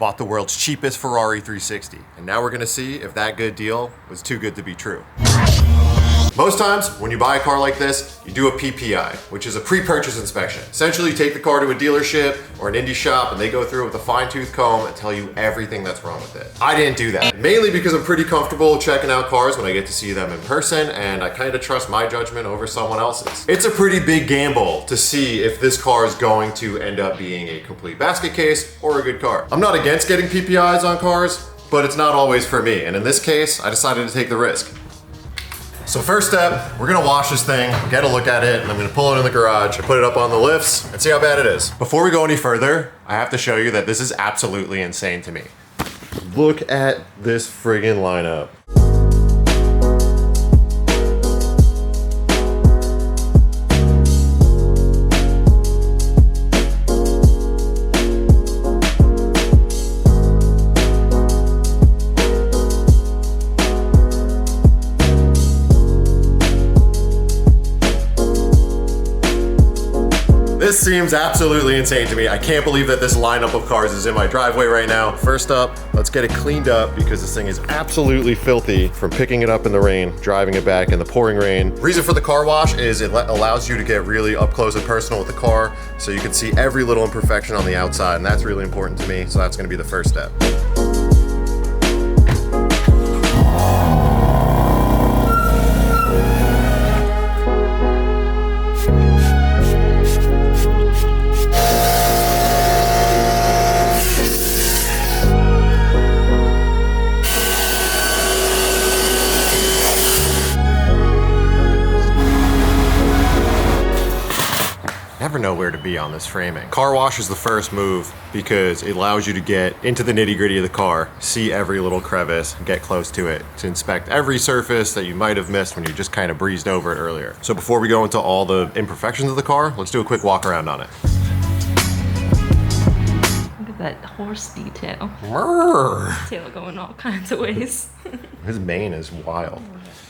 bought the world's cheapest Ferrari 360. And now we're gonna see if that good deal was too good to be true. Most times, when you buy a car like this, you do a PPI, which is a pre-purchase inspection. Essentially, you take the car to a dealership or an indie shop and they go through it with a fine-tooth comb and tell you everything that's wrong with it. I didn't do that, mainly because I'm pretty comfortable checking out cars when I get to see them in person, and I kind of trust my judgment over someone else's. It's a pretty big gamble to see if this car is going to end up being a complete basket case or a good car. I'm not against getting PPIs on cars, but it's not always for me, and in this case, I decided to take the risk. So first step, we're gonna wash this thing, get a look at it, and I'm gonna pull it in the garage, put it up on the lifts, and see how bad it is. Before we go any further, I have to show you that this is absolutely insane to me. Look at this friggin' lineup. This seems absolutely insane to me. I can't believe that this lineup of cars is in my driveway right now. First up, let's get it cleaned up because this thing is absolutely filthy from picking it up in the rain, driving it back in the pouring rain. Reason for the car wash is it allows you to get really up close and personal with the car so you can see every little imperfection on the outside, and that's really important to me, so that's gonna be the first step. Never know where to be on this framing. Car wash is the first move because it allows you to get into the nitty-gritty of the car, see every little crevice, get close to it, to inspect every surface that you might have missed when you just kind of breezed over it earlier. So before we go into all the imperfections of the car, let's do a quick walk around on it. Look at that horse detail. Murr. Tail going all kinds of ways. His mane is wild.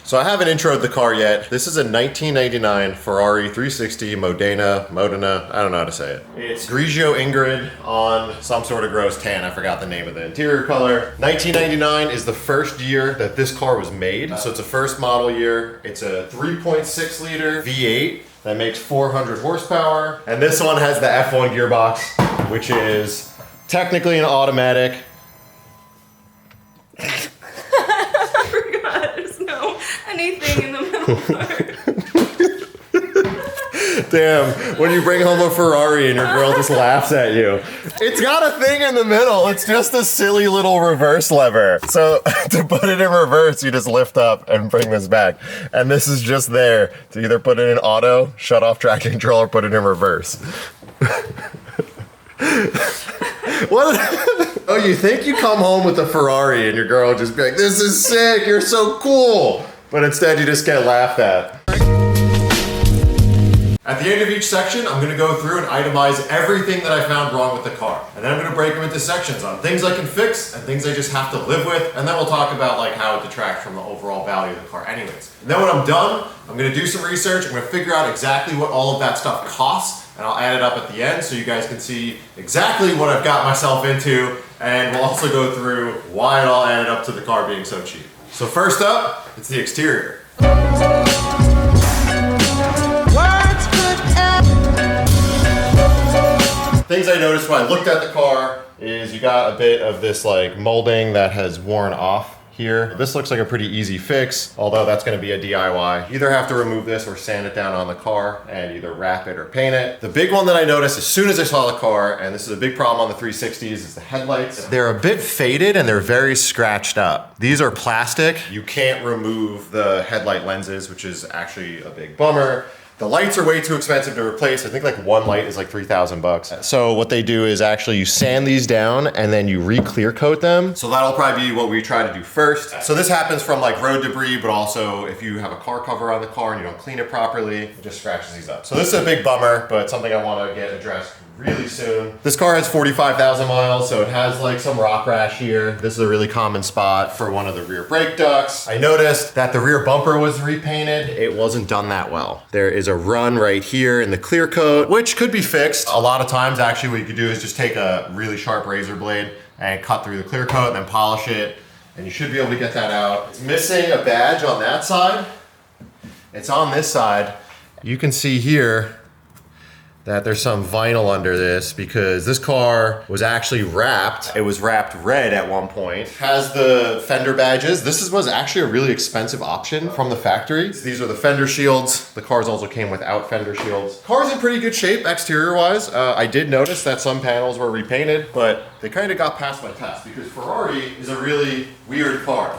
So I haven't introed the car yet. This is a 1999 Ferrari 360 Modena, I don't know how to say it. It's Grigio Ingrid on some sort of gross tan. I forgot the name of the interior color. 1999 is the first year that this car was made. So it's a first model year. It's a 3.6 liter V8 that makes 400 horsepower. And this one has the F1 gearbox, which is technically an automatic. Anything in the middle part. Damn, when you bring home a Ferrari and your girl just laughs at you. It's got a thing in the middle. It's just a silly little reverse lever. So to put it in reverse, you just lift up and bring this back. And this is just there to either put it in auto, shut off traction control, or put it in reverse. What? Oh, you think you come home with a Ferrari and your girl will just be like, this is sick, you're so cool. But instead you just get laughed at. At the end of each section, I'm gonna go through and itemize everything that I found wrong with the car. And then I'm gonna break them into sections on things I can fix and things I just have to live with. And then we'll talk about like how it detracts from the overall value of the car anyways. And then when I'm done, I'm gonna do some research. I'm gonna figure out exactly what all of that stuff costs, and I'll add it up at the end so you guys can see exactly what I've got myself into. And we'll also go through why it all added up to the car being so cheap. So first up, it's the exterior. Things I noticed when I looked at the car is you got a bit of this like molding that has worn off here. This looks like a pretty easy fix, although that's gonna be a DIY. Either have to remove this or sand it down on the car and either wrap it or paint it. The big one that I noticed as soon as I saw the car, and this is a big problem on the 360s, is the headlights. They're a bit faded and they're very scratched up. These are plastic. You can't remove the headlight lenses, which is actually a big bummer. The lights are way too expensive to replace. I think like one light is like 3,000 bucks. So what they do is actually you sand these down and then you re-clear coat them. So that'll probably be what we try to do first. So this happens from like road debris, but also if you have a car cover on the car and you don't clean it properly, it just scratches these up. So this is a big bummer, but something I want to get addressed really soon. This car has 45,000 miles, so it has like some rock rash here. This is a really common spot for one of the rear brake ducts. I noticed that the rear bumper was repainted. It wasn't done that well. There is a run right here in the clear coat, which could be fixed. A lot of times, actually, what you could do is just take a really sharp razor blade and cut through the clear coat and then polish it, and you should be able to get that out. It's missing a badge on that side. It's on this side. You can see here that there's some vinyl under this because this car was actually wrapped. It was wrapped red at one point. Has the fender badges. This was actually a really expensive option from the factory. These are the fender shields. The cars also came without fender shields. Car's in pretty good shape exterior wise. I did notice that some panels were repainted, but they kind of got past my test because Ferrari is a really weird car.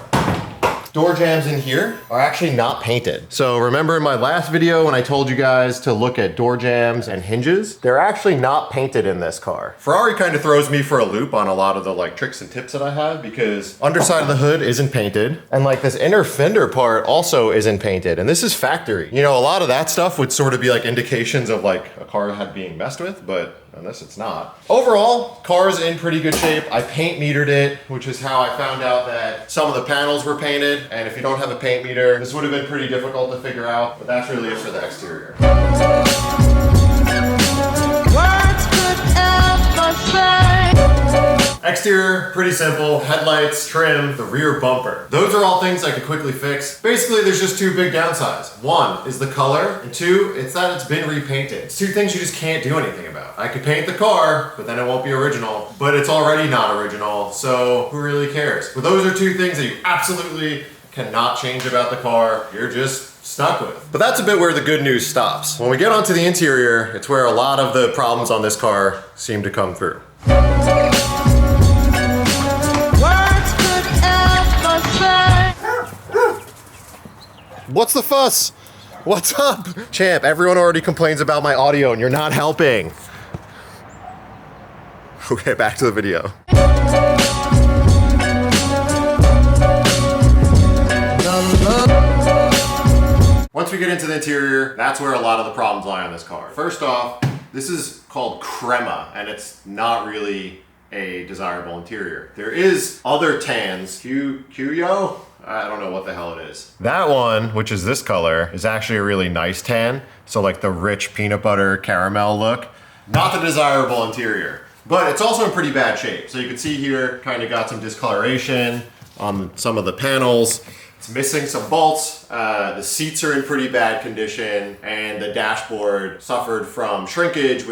Door jambs in here are actually not painted. So remember in my last video when I told you guys to look at door jambs and hinges, they're actually not painted in this car. Ferrari kind of throws me for a loop on a lot of the like tricks and tips that I have because underside of the hood isn't painted and like this inner fender part also isn't painted, and this is factory. You know, a lot of that stuff would sort of be like indications of like a car had being messed with, but unless it's not. Overall, car's in pretty good shape. I paint metered it, which is how I found out that some of the panels were painted. And if you don't have a paint meter, this would have been pretty difficult to figure out, but that's really it for the exterior. Exterior, pretty simple. Headlights, trim, the rear bumper. Those are all things I could quickly fix. Basically, there's just two big downsides. One is the color, and two, it's that it's been repainted. It's two things you just can't do anything about. I could paint the car, but then it won't be original. But it's already not original, so who really cares? But those are two things that you absolutely cannot change about the car. You're just stuck with. But that's a bit where the good news stops. When we get onto the interior, it's where a lot of the problems on this car seem to come through. What's the fuss? What's up? Champ, everyone already complains about my audio and you're not helping. Okay, back to the video. Once we get into the interior, that's where a lot of the problems lie on this car. First off, this is called crema and it's not really a desirable interior. There is other tans, Cuyo? I don't know what the hell it is. That one, which is this color, is actually a really nice tan. So like the rich peanut butter caramel look. Not the desirable interior, but it's also in pretty bad shape. So you can see here, kind of got some discoloration on some of the panels. It's missing some bolts. The seats are in pretty bad condition and the dashboard suffered from shrinkage.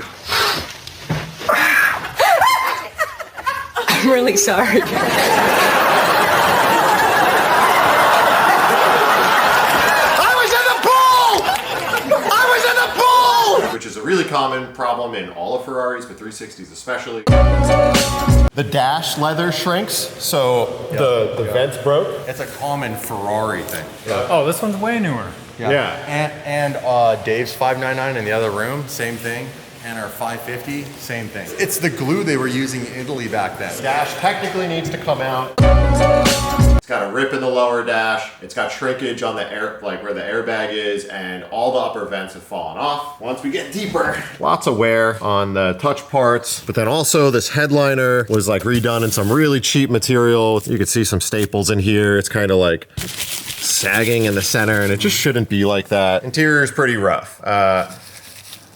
I'm really sorry. Which is a really common problem in all of Ferraris, but 360s especially. The dash leather shrinks, so the vents broke. It's a common Ferrari thing. Oh, this one's way newer. And Dave's 599 in the other room, same thing. And our 550, same thing. It's the glue they were using in Italy back then. Dash technically needs to come out. It's got a rip in the lower dash. It's got shrinkage on the air, like where the airbag is, and all the upper vents have fallen off. Once we get deeper, lots of wear on the touch parts, but then also this headliner was like redone in some really cheap material. You can see some staples in here. It's kind of like sagging in the center, and it just shouldn't be like that. Interior is pretty rough.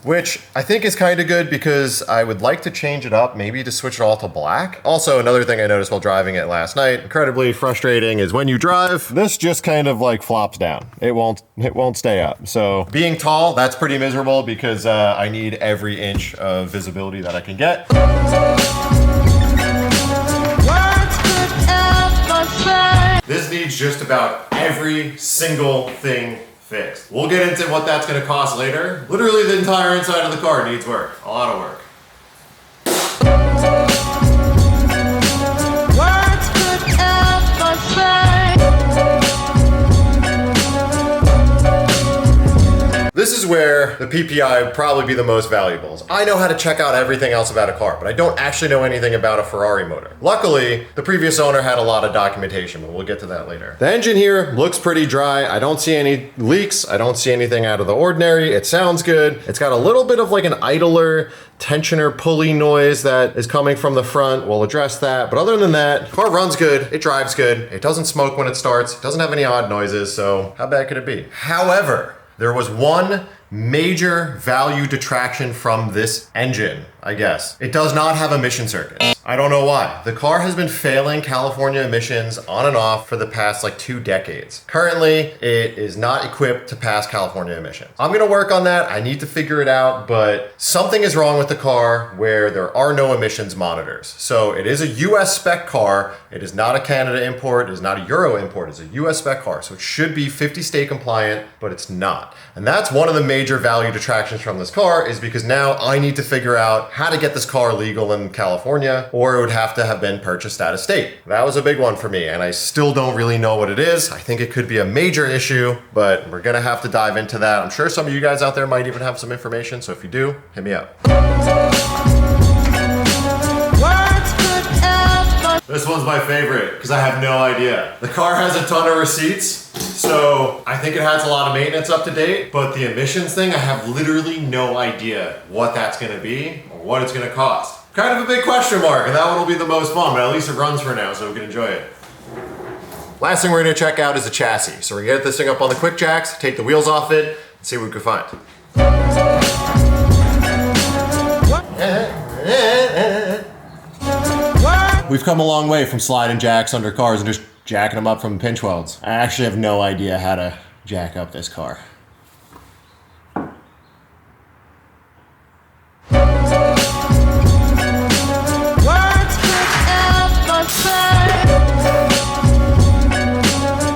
Which I think is kind of good because I would like to change it up, maybe to switch it all to black. Also, another thing I noticed while driving it last night, incredibly frustrating, is when you drive, this just kind of like flops down. It won't stay up. So being tall, that's pretty miserable because I need every inch of visibility that I can get. This needs just about every single thing fixed. We'll get into what that's going to cost later. Literally the entire inside of the car needs work. A lot of work. This is where the PPI would probably be the most valuable. I know how to check out everything else about a car, but I don't actually know anything about a Ferrari motor. Luckily, the previous owner had a lot of documentation, but we'll get to that later. The engine here looks pretty dry. I don't see any leaks. I don't see anything out of the ordinary. It sounds good. It's got a little bit of like an idler tensioner pulley noise that is coming from the front. We'll address that. But other than that, the car runs good. It drives good. It doesn't smoke when it starts. It doesn't have any odd noises. So how bad could it be? However, there was one major value detraction from this engine, I guess. It does not have emission circuits. I don't know why. The car has been failing California emissions on and off for the past like 2 decades. Currently, it is not equipped to pass California emissions. I'm gonna work on that. I need to figure it out, but something is wrong with the car where there are no emissions monitors. So it is a US spec car. It is not a Canada import. It is not a Euro import. It's a US spec car. So it should be 50 state compliant, but it's not. And that's one of the major value detractions from this car, is because now I need to figure out how to get this car legal in California, or it would have to have been purchased out of state. That was a big one for me, and I still don't really know what it is. I think it could be a major issue, but we're gonna have to dive into that. I'm sure some of you guys out there might even have some information, so if you do, hit me up. This one's my favorite because I have no idea. The car has a ton of receipts, so I think it has a lot of maintenance up to date, but the emissions thing, I have literally no idea what that's gonna be or what it's gonna cost. Kind of a big question mark, and that one will be the most fun, but at least it runs for now, so we can enjoy it. Last thing we're gonna check out is the chassis. So we're gonna get this thing up on the quick jacks, take the wheels off it, and see what we can find. We've come a long way from sliding jacks under cars and just jacking them up from pinch welds. I actually have no idea how to jack up this car.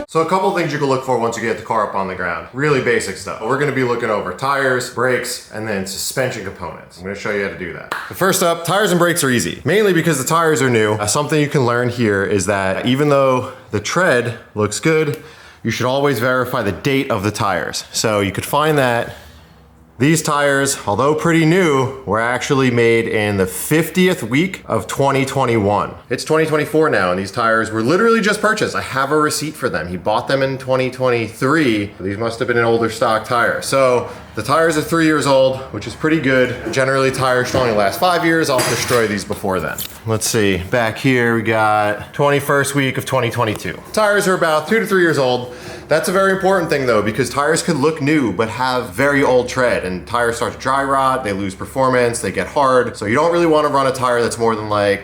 So a couple things you can look for once you get the car up on the ground. Really basic stuff. We're gonna be looking over tires, brakes, and then suspension components. I'm gonna show you how to do that. But first up, tires and brakes are easy, mainly because the tires are new. Something you can learn here is that even though the tread looks good, you should always verify the date of the tires. So you could find that these tires, although pretty new, were actually made in the 50th week of 2021. It's 2024 now, and these tires were literally just purchased. I have a receipt for them. He bought them in 2023. These must have been an older stock tire. So the tires are 3 years old, which is pretty good. Generally, tires should only last 5 years. I'll destroy these before then. Let's see, back here we got 21st week of 2022. Tires are about 2 to 3 years old. That's a very important thing though, because tires could look new but have very old tread, and tires start to dry rot, they lose performance, they get hard. So you don't really want to run a tire that's more than like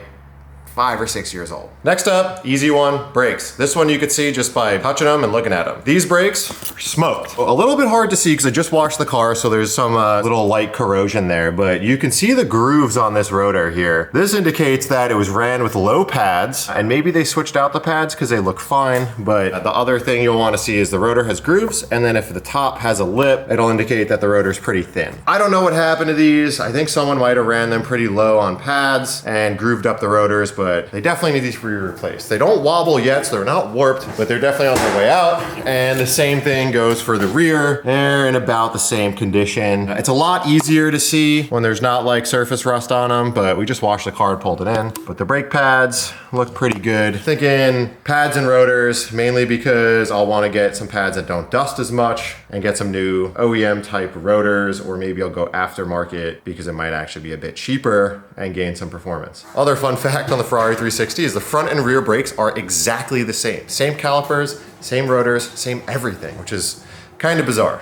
5 or 6 years old. Next up, easy one, brakes. This one you could see just by touching them and looking at them. These brakes are smoked. A little bit hard to see because I just washed the car, so there's some little light corrosion there, but you can see the grooves on this rotor here. This indicates that it was ran with low pads, and maybe they switched out the pads because they look fine, but the other thing you'll want to see is the rotor has grooves, and then if the top has a lip, it'll indicate that the rotor's pretty thin. I don't know what happened to these. I think someone might have ran them pretty low on pads and grooved up the rotors, but they definitely need these to be replaced. They don't wobble yet, so they're not warped, but they're definitely on their way out. And the same thing goes for the rear. They're in about the same condition. It's a lot easier to see when there's not like surface rust on them, but we just washed the car and pulled it in. But the brake pads look pretty good. Thinking pads and rotors, mainly because I'll want to get some pads that don't dust as much and get some new OEM type rotors, or maybe I'll go aftermarket because it might actually be a bit cheaper and gain some performance. Other fun fact on the Ferrari 360 is the front and rear brakes are exactly the same. Same calipers, same rotors, same everything, which is kind of bizarre.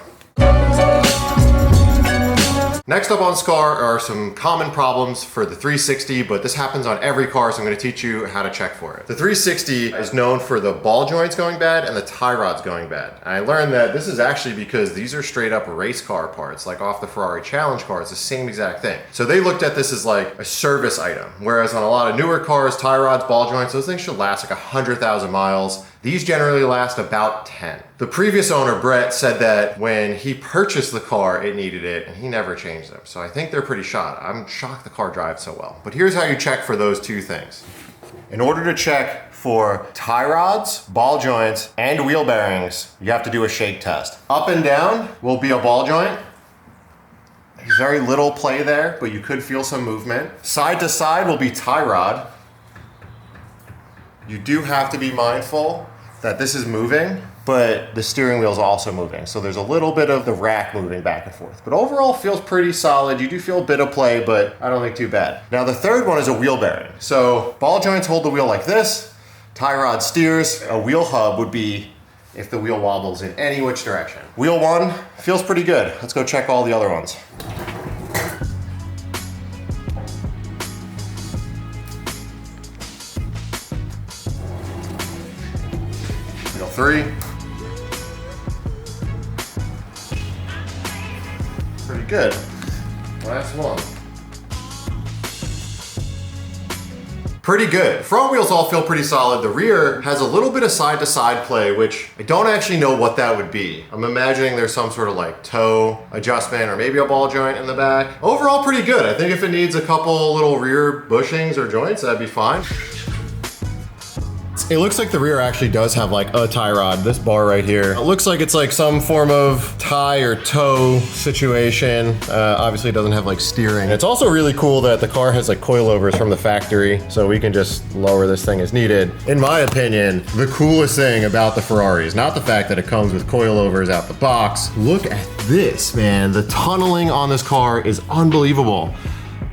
Next up on this car are some common problems for the 360, but this happens on every car, so I'm gonna teach you how to check for it. The 360 is known for the ball joints going bad and the tie rods going bad. And I learned that this is actually because these are straight up race car parts, like off the Ferrari Challenge car, it's the same exact thing. So they looked at this as like a service item, whereas on a lot of newer cars, tie rods, ball joints, those things should last like 100,000 miles. These generally last about 10. The previous owner, Brett, said that when he purchased the car, it needed it, and he never changed them. So I think they're pretty shot. I'm shocked the car drives so well. But here's how you check for those two things. In order to check for tie rods, ball joints, and wheel bearings, you have to do a shake test. Up and down will be a ball joint, Very little play there, but you could feel some movement. Side to side will be tie rod. You do have to be mindful that this is moving, but the steering wheel is also moving. So there's a little bit of the rack moving back and forth. But overall feels pretty solid. You do feel a bit of play, but I don't think too bad. Now the third one is a wheel bearing. So ball joints hold the wheel like this. Tie rod steers. A wheel hub would be if the wheel wobbles in any which direction. Wheel one feels pretty good. Let's go check all the other ones. Wheel three. Pretty good. Last one. Pretty good. Front wheels all feel pretty solid. The rear has a little bit of side to side play, which I don't actually know what that would be. I'm imagining there's some sort of like toe adjustment or maybe a ball joint in the back. Overall pretty good. I think if it needs a couple little rear bushings or joints, that'd be fine. It looks like the rear actually does have like a tie rod, this bar right here. It looks like it's like some form of tie or toe situation. Obviously it doesn't have like steering. It's also really cool that the car has like coilovers from the factory, so we can just lower this thing as needed. In my opinion, the coolest thing about the Ferrari is not the fact that it comes with coilovers out the box. Look at this, man. The tunneling on this car is unbelievable.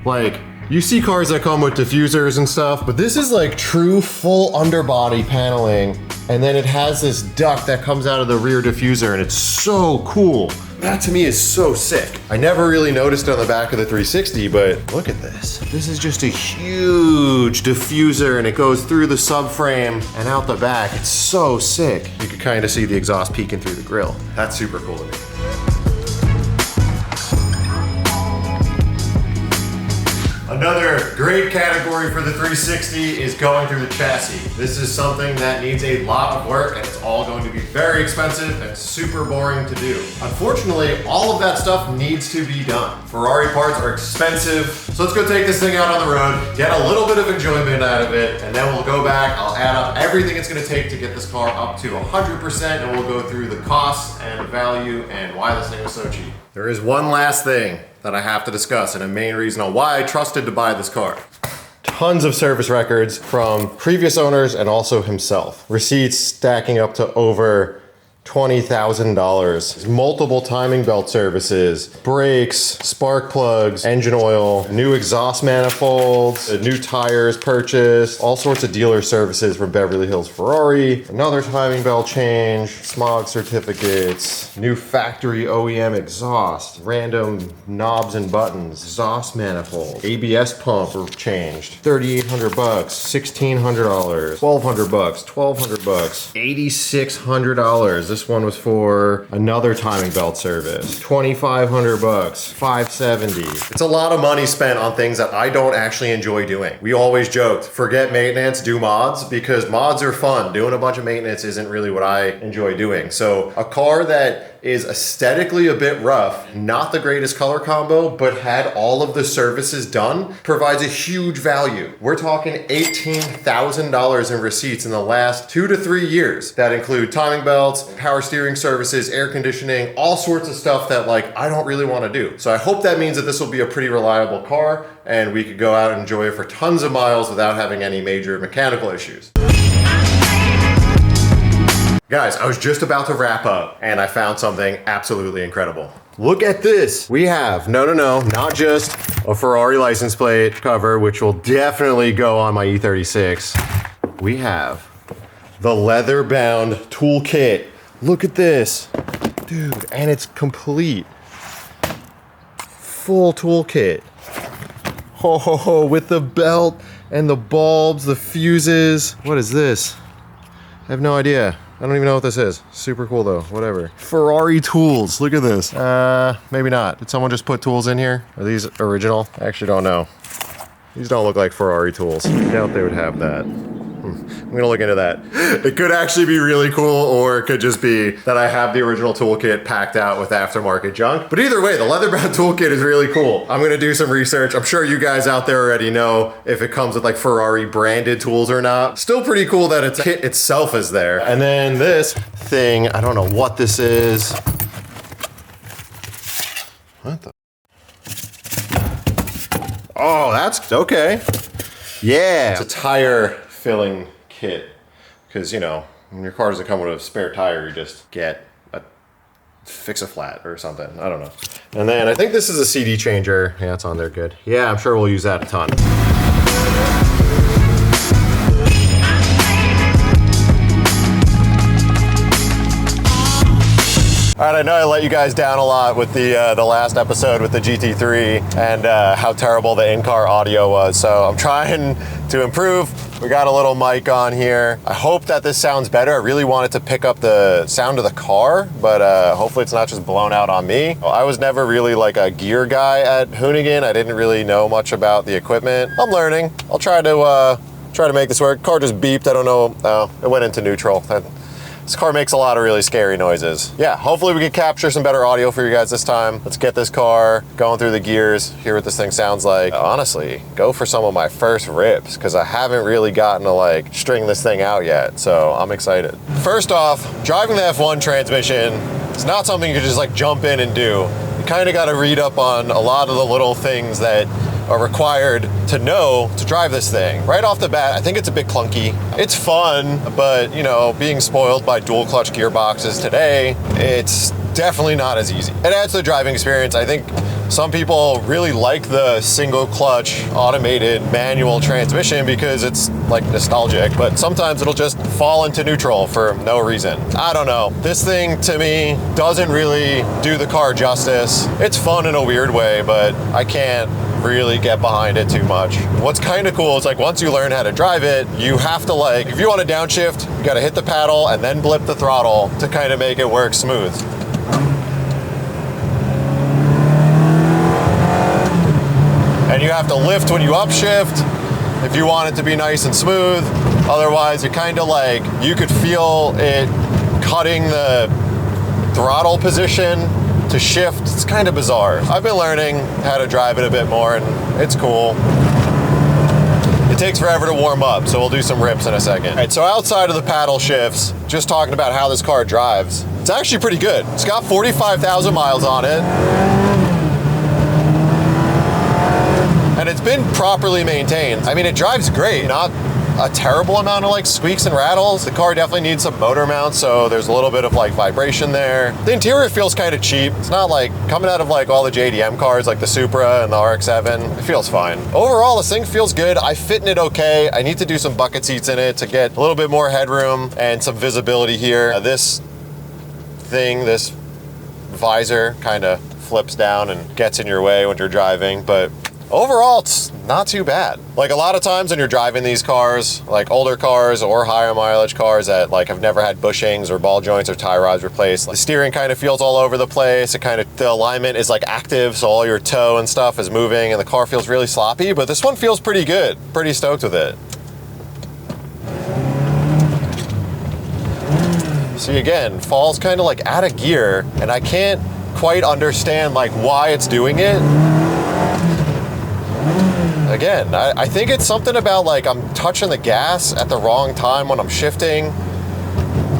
Like, you see cars that come with diffusers and stuff, but this is like true full underbody paneling. And then it has this duct that comes out of the rear diffuser and it's so cool. That to me is so sick. I never really noticed it on the back of the 360, but look at this. This is just a huge diffuser and it goes through the subframe and out the back. It's so sick. You can kind of see the exhaust peeking through the grill. That's super cool to me. Another great category for the 360 is going through the chassis. This is something that needs a lot of work and it's all going to be very expensive and super boring to do. Unfortunately, all of that stuff needs to be done. Ferrari parts are expensive, so let's go take this thing out on the road, get a little bit of enjoyment out of it, and then we'll go back, I'll add up everything it's gonna take to get this car up to 100%, and we'll go through the costs and the value and why this thing is so cheap. There is one last thing that I have to discuss and a main reason on why I trusted to buy this car. Tons of service records from previous owners and also himself. Receipts stacking up to over $20,000. Multiple timing belt services, brakes, spark plugs, engine oil, new exhaust manifolds, new tires purchased, all sorts of dealer services from Beverly Hills Ferrari, another timing belt change, smog certificates, new factory OEM exhaust, random knobs and buttons, exhaust manifold, ABS pump were changed, $3,800, $1,600, $1,200, $1,200, $8,600. This one was for another timing belt service. $2,500, $570. It's a lot of money spent on things that I don't actually enjoy doing. We always joked, forget maintenance, do mods, because mods are fun. Doing a bunch of maintenance isn't really what I enjoy doing. So a car that is aesthetically a bit rough, not the greatest color combo, but had all of the services done, provides a huge value. We're talking $18,000 in receipts in the last 2 to 3 years that include timing belts, power steering services, air conditioning, all sorts of stuff that like I don't really want to do. So I hope that means that this will be a pretty reliable car and we could go out and enjoy it for tons of miles without having any major mechanical issues. Guys, I was just about to wrap up and I found something absolutely incredible. Look at this. We have, not just a Ferrari license plate cover, which will definitely go on my E36. We have the leather-bound toolkit. Look at this. Dude, and it's complete. Full toolkit. Ho ho ho, with the belt and the bulbs, the fuses. What is this? I have no idea. I don't even know what this is. Super cool though, whatever. Ferrari tools, look at this. Maybe not. Did someone just put tools in here? Are these original? I actually don't know. These don't look like Ferrari tools. I doubt they would have that. I'm gonna look into that. It could actually be really cool, or it could just be that I have the original toolkit packed out with aftermarket junk. But either way, the leather-bound toolkit is really cool. I'm gonna do some research. I'm sure you guys out there already know if it comes with like Ferrari branded tools or not. Still pretty cool that its kit itself is there. And then this thing, I don't know what this is. What the? Oh, that's okay. Yeah. It's a tire filling kit. Because, you know, when your car doesn't come with a spare tire, you just get a fix-a-flat or something. I don't know. And then I think this is a CD changer. Yeah, it's on there good. Yeah, I'm sure we'll use that a ton. All right, I know I let you guys down a lot with the last episode with the GT3 and how terrible the in-car audio was. So I'm trying to improve. We got a little mic on here. I hope that this sounds better. I really wanted to pick up the sound of the car, but hopefully it's not just blown out on me. I was never really like a gear guy at Hoonigan. I didn't really know much about the equipment. I'm learning. I'll try to make this work. Car just beeped. I don't know. Oh, it went into neutral. This car makes a lot of really scary noises. Yeah, hopefully we can capture some better audio for you guys this time. Let's get this car going through the gears, hear what this thing sounds like. Honestly, go for some of my first rips, because I haven't really gotten to like string this thing out yet, so I'm excited. First off, driving the F1 transmission, it's not something you can just like jump in and do. You kind of got to read up on a lot of the little things that are required to know to drive this thing. Right off the bat, I think it's a bit clunky. It's fun, but you know, being spoiled by dual clutch gearboxes today, it's definitely not as easy. It adds to the driving experience. I think some people really like the single clutch automated manual transmission because it's like nostalgic, but sometimes it'll just fall into neutral for no reason. I don't know. This thing to me doesn't really do the car justice. It's fun in a weird way, but I can't really get behind it too much. What's kind of cool is like once you learn how to drive it, you have to like, if you want to downshift, you got to hit the paddle and then blip the throttle to kind of make it work smooth. And you have to lift when you upshift if you want it to be nice and smooth. Otherwise, it kind of like, you could feel it cutting the throttle position to shift. It's kind of bizarre. I've been learning how to drive it a bit more and it's cool. It takes forever to warm up, so we'll do some rips in a second. All right, so outside of the paddle shifts, just talking about how this car drives, it's actually pretty good. It's got 45,000 miles on it. And it's been properly maintained. I mean, it drives great, not a terrible amount of like squeaks and rattles. The car definitely needs some motor mounts, so there's a little bit of like vibration there. The interior feels kind of cheap. It's not like coming out of like all the JDM cars like the Supra and the RX-7. It feels fine. Overall, this thing feels good. I fit in it okay. I need to do some bucket seats in it to get a little bit more headroom and some visibility here. This visor kind of flips down and gets in your way when you're driving, but overall, it's not too bad. Like a lot of times when you're driving these cars, like older cars or higher mileage cars that like have never had bushings or ball joints or tie rods replaced, the steering kind of feels all over the place. The alignment is like active, so all your toe and stuff is moving and the car feels really sloppy, but this one feels pretty good. Pretty stoked with it. See, again, falls kind of like out of gear and I can't quite understand like why it's doing it. Again, I think it's something about like I'm touching the gas at the wrong time when I'm shifting.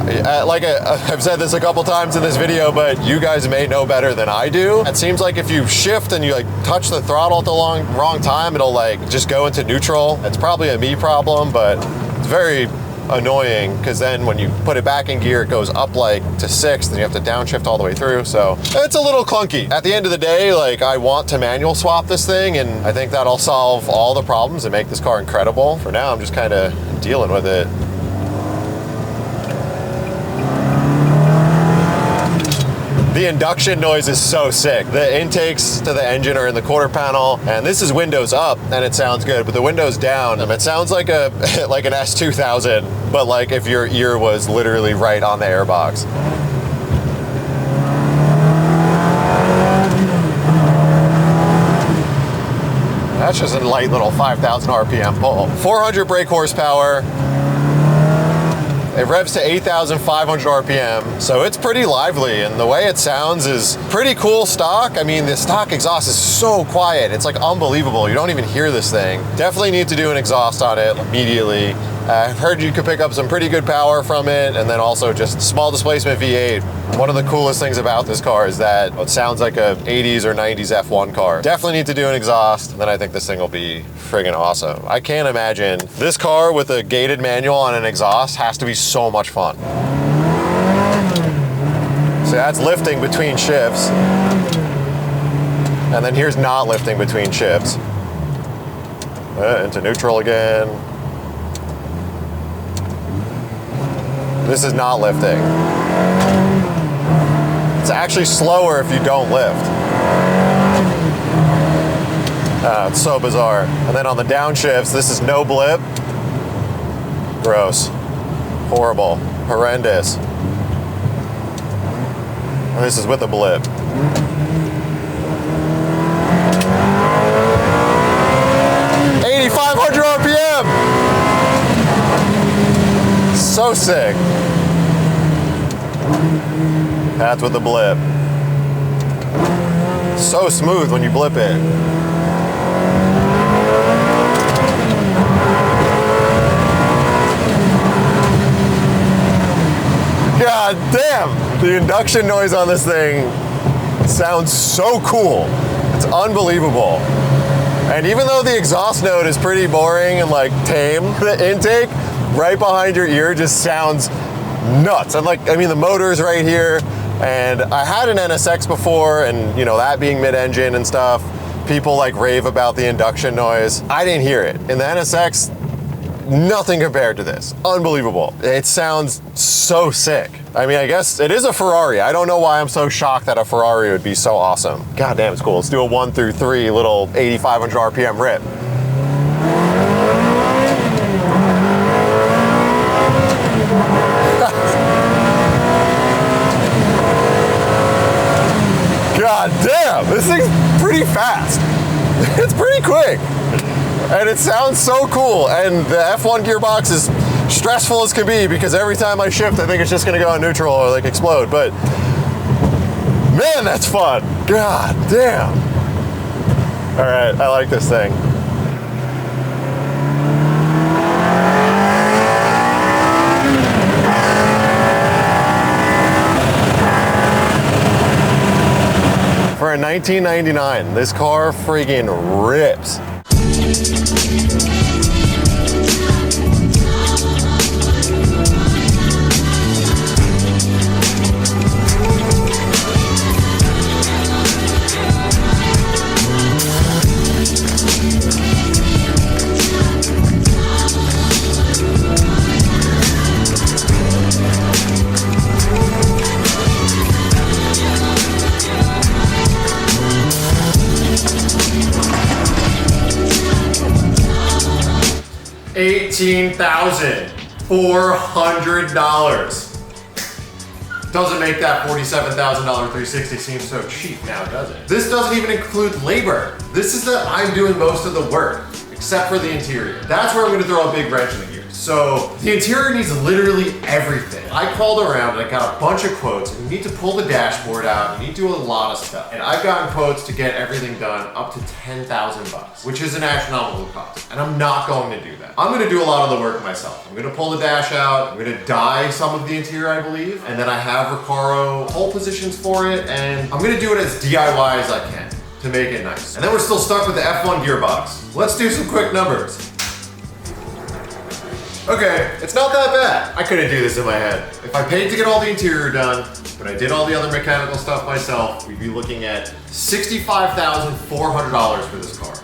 I've said this a couple times in this video, but you guys may know better than I do. It seems like if you shift and you like touch the throttle at the wrong time, it'll like just go into neutral. It's probably a me problem, but it's very annoying because then when you put it back in gear, it goes up like to 6th and you have to downshift all the way through. So it's a little clunky. At the end of the day, like I want to manual swap this thing and I think that'll solve all the problems and make this car incredible. For now, I'm just kind of dealing with it. The induction noise is so sick. The intakes to the engine are in the quarter panel, and this is windows up, and it sounds good, but the windows down, it sounds like an S2000, but like if your ear was literally right on the airbox. That's just a light little 5,000 RPM pull. 400 brake horsepower. It revs to 8,500 RPM, so it's pretty lively, and the way it sounds is pretty cool stock. I mean, the stock exhaust is so quiet. It's like unbelievable. You don't even hear this thing. Definitely need to do an exhaust on it immediately. I've heard you could pick up some pretty good power from it, and then also just small displacement V8. One of the coolest things about this car is that it sounds like a 80s or 90s F1 car. Definitely need to do an exhaust, and then I think this thing will be friggin' awesome. I can't imagine this car with a gated manual on an exhaust has to be so much fun. So that's lifting between shifts. And then here's not lifting between shifts. Into neutral again. This is not lifting. It's actually slower if you don't lift. It's so bizarre. And then on the downshifts, this is no blip. Gross. Horrible. Horrendous. And this is with a blip. RPM! So sick. That's with the blip. So smooth when you blip it. God damn! The induction noise on this thing sounds so cool. It's unbelievable. And even though the exhaust note is pretty boring and like tame, the intake right behind your ear just sounds nuts. And like, I mean, the motor's right here, and I had an NSX before, and you know, that being mid-engine and stuff, people like rave about the induction noise. I didn't hear it. In the NSX, nothing compared to this. Unbelievable. It sounds so sick. I mean, I guess it is a Ferrari. I don't know why I'm so shocked that a Ferrari would be so awesome. God damn, it's cool. Let's do a 1 through 3 little 8,500 RPM rip. God damn, this thing's pretty fast. It's pretty quick. And it sounds so cool. And the F1 gearbox is stressful as can be because every time I shift, I think it's just gonna go on neutral or like explode. But man, that's fun. God damn. All right, I like this thing. For a 1999, this car friggin' rips. $18,400. Doesn't make that $47,000 360 seem so cheap now, does it? This doesn't even include labor. This is that I'm doing most of the work, except for the interior. That's where I'm gonna throw a big wrench in the gears. So the interior needs literally everything. I called around and I got a bunch of quotes, and you need to pull the dashboard out, you need to do a lot of stuff. And I've gotten quotes to get everything done up to 10,000 bucks, which is an astronomical cost. And I'm not going to do that. I'm gonna do a lot of the work myself. I'm gonna pull the dash out, I'm gonna dye some of the interior, I believe, and then I have Recaro hole positions for it, and I'm gonna do it as DIY as I can to make it nice. And then we're still stuck with the F1 gearbox. Let's do some quick numbers. Okay, it's not that bad. I couldn't do this in my head. If I paid to get all the interior done, but I did all the other mechanical stuff myself, we'd be looking at $65,400 for this car,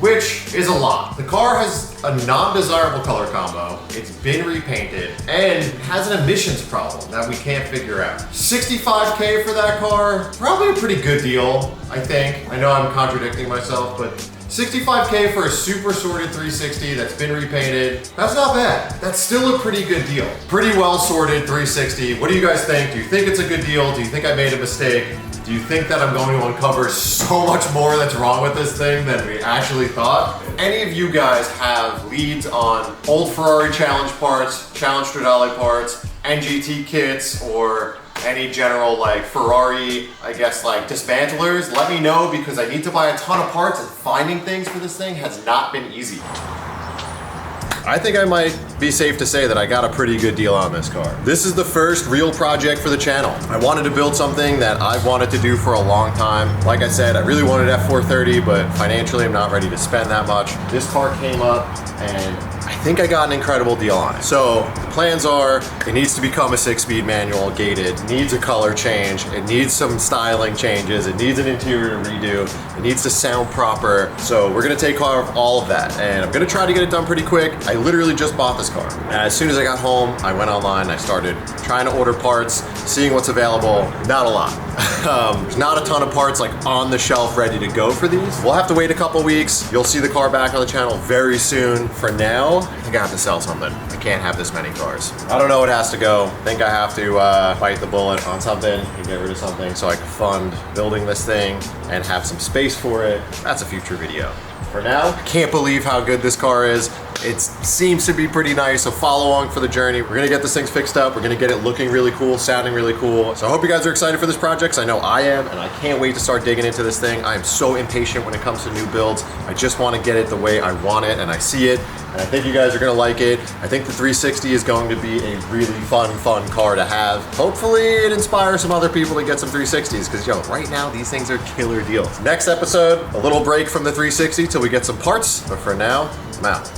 which is a lot. The car has a non-desirable color combo, it's been repainted, and has an emissions problem that we can't figure out. $65K for that car, probably a pretty good deal, I think. I know I'm contradicting myself, but $65K for a super sorted 360 that's been repainted, that's not bad. That's still a pretty good deal. Pretty well sorted 360. What do you guys think? Do you think it's a good deal? Do you think I made a mistake? Do you think that I'm going to uncover so much more that's wrong with this thing than we actually thought? If any of you guys have leads on old Ferrari Challenge parts, Challenge Stradale parts, NGT kits, or any general like Ferrari, I guess like dismantlers, let me know because I need to buy a ton of parts and finding things for this thing has not been easy. I think I might be safe to say that I got a pretty good deal on this car. This is the first real project for the channel. I wanted to build something that I've wanted to do for a long time. Like I said, I really wanted F430, but financially I'm not ready to spend that much. This car came up and I think I got an incredible deal on it. So the plans are, it needs to become a 6-speed manual gated, needs a color change, it needs some styling changes, it needs an interior redo, it needs to sound proper. So we're gonna take care of all of that and I'm gonna try to get it done pretty quick. I literally just bought this car. As soon as I got home, I went online, I started trying to order parts, seeing what's available. Not a lot. There's not a ton of parts like on the shelf ready to go for these. We'll have to wait a couple weeks. You'll see the car back on the channel very soon. For now, I think I have to sell something. I can't have this many cars. I don't know what has to go. I think I have to bite the bullet on something and get rid of something so I can fund building this thing and have some space for it. That's a future video. For now, I can't believe how good this car is. It seems to be pretty nice, so follow along for the journey. We're gonna get this thing fixed up. We're gonna get it looking really cool, sounding really cool. So I hope you guys are excited for this project, 'cause I know I am, and I can't wait to start digging into this thing. I am so impatient when it comes to new builds. I just wanna get it the way I want it, and I see it, and I think you guys are gonna like it. I think the 360 is going to be a really fun car to have. Hopefully it inspires some other people to get some 360s, because yo, right now these things are killer deals. Next episode, a little break from the 360 till we get some parts, but for now, I'm out.